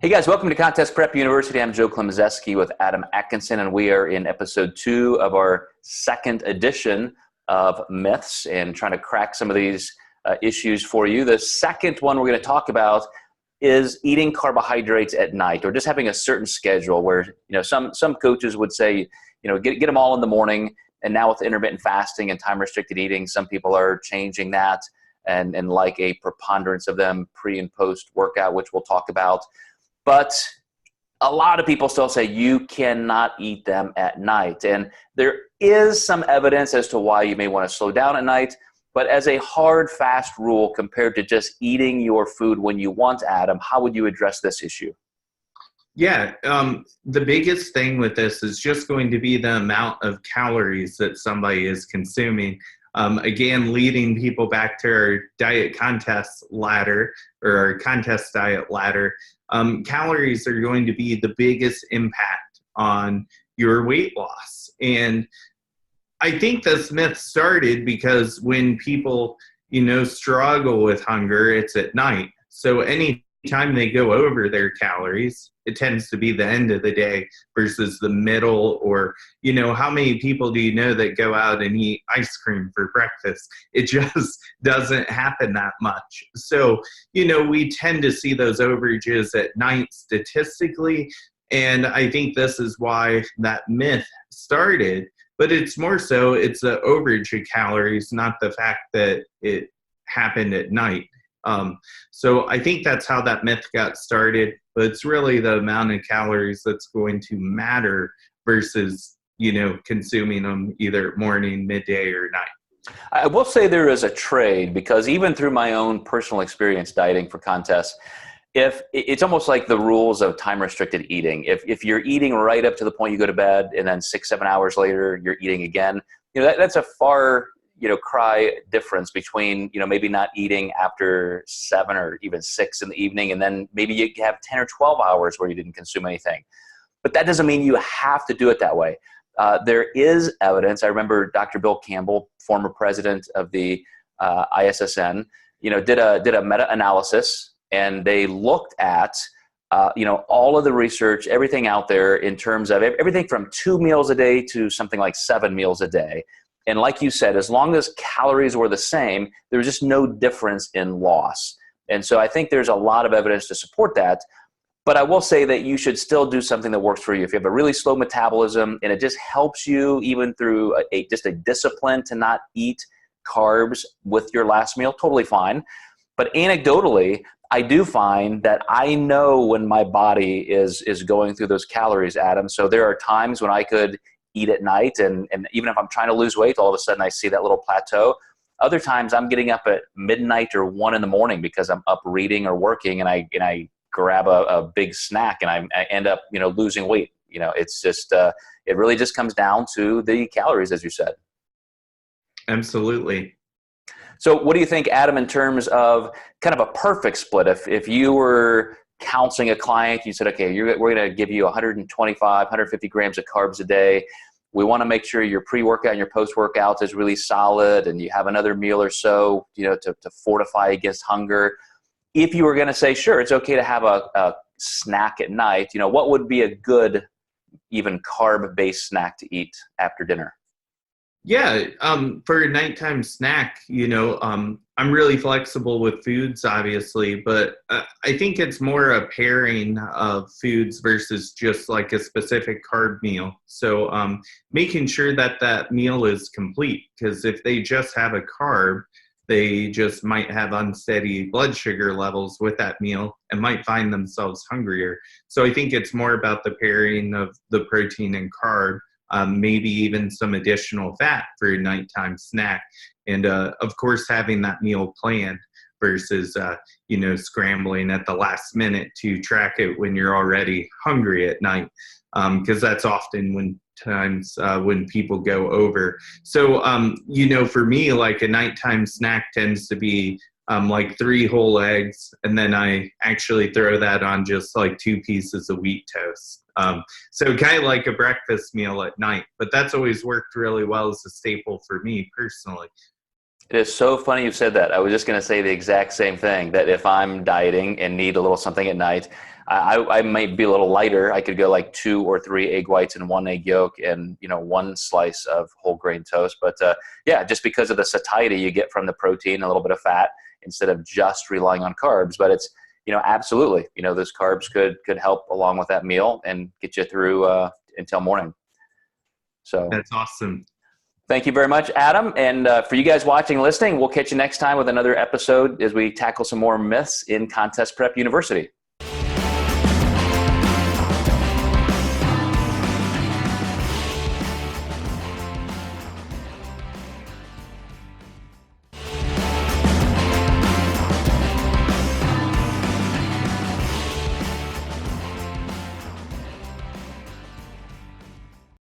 Hey guys, welcome to Contest Prep University. I'm Joe Klemczewski with Adam Atkinson, and we are in episode 2 of our second edition of Myths and trying to crack some of these issues for you. The second one we're going to talk about is eating carbohydrates at night, or just having a certain schedule where, some coaches would say, get them all in the morning. And now with intermittent fasting and time-restricted eating, some people are changing that and like a preponderance of them pre and post workout, which we'll talk about. But a lot of people still say you cannot eat them at night. And there is some evidence as to why you may want to slow down at night. But as a hard, fast rule compared to just eating your food when you want, Adam, how would you address this issue? Yeah, the biggest thing with this is just going to be the amount of calories that somebody is consuming. Again, leading people back to our diet contest ladder or our contest diet ladder, calories are going to be the biggest impact on your weight loss. And I think this myth started because when people, struggle with hunger, it's at night. So anytime they go over their calories, it tends to be the end of the day versus the middle. Or, how many people do you know that go out and eat ice cream for breakfast? It just doesn't happen that much. So, we tend to see those overages at night statistically. And I think this is why that myth started. But it's more so, it's the overage of calories, not the fact that it happened at night. So I think that's how that myth got started, but it's really the amount of calories that's going to matter versus, consuming them either morning, midday, or night. I will say there is a trade, because even through my own personal experience dieting for contests, if it's almost like the rules of time-restricted eating. If you're eating right up to the point you go to bed, and then 6-7 hours later you're eating again, that's a far cry difference between, maybe not eating after 7 or even 6 in the evening, and then maybe you have 10 or 12 hours where you didn't consume anything. But that doesn't mean you have to do it that way. There is evidence. I remember Dr. Bill Campbell, former president of the ISSN, did a meta-analysis, and they looked at all of the research, everything out there in terms of everything from 2 meals a day to something like 7 meals a day. And like you said, as long as calories were the same, there was just no difference in loss. And so I think there's a lot of evidence to support that. But I will say that you should still do something that works for you. If you have a really slow metabolism and it just helps you even through just a discipline to not eat carbs with your last meal, totally fine. But anecdotally, I do find that I know when my body is going through those calories, Adam. So there are times when I could eat at night, and even if I'm trying to lose weight, all of a sudden I see that little plateau. Other times I'm getting up at midnight or 1 in the morning because I'm up reading or working, and I grab a big snack, and I end up losing weight. It's just it really just comes down to the calories, as you said. Absolutely. So what do you think, Adam, in terms of kind of a perfect split? If you were counseling a client, you said, okay, we're going to give you 125, 150 grams of carbs a day. We want to make sure your pre-workout and your post-workout is really solid, and you have another meal or so, to fortify against hunger. If you were going to say, sure, it's okay to have a snack at night, what would be a good, even carb-based snack to eat after dinner? Yeah, for a nighttime snack, I'm really flexible with foods, obviously, but I think it's more a pairing of foods versus just like a specific carb meal. So making sure that that meal is complete, because if they just have a carb, they just might have unsteady blood sugar levels with that meal and might find themselves hungrier. So I think it's more about the pairing of the protein and carb. Maybe even some additional fat for a nighttime snack. And of course, having that meal planned versus, scrambling at the last minute to track it when you're already hungry at night. Because that's often when people go over. So, for me, like a nighttime snack tends to be like 3 whole eggs, and then I actually throw that on just like 2 pieces of wheat toast. So kind of like a breakfast meal at night, but that's always worked really well as a staple for me personally. It is so funny you said that. I was just going to say the exact same thing, that if I'm dieting and need a little something at night, I might be a little lighter. I could go like 2 or 3 egg whites and 1 egg yolk and, 1 slice of whole grain toast. But yeah, just because of the satiety you get from the protein, a little bit of fat, instead of just relying on carbs. But it's, absolutely, those carbs could help along with that meal and get you through until morning. So that's awesome. Thank you very much, Adam. And for you guys watching and listening, we'll catch you next time with another episode as we tackle some more myths in Contest Prep University.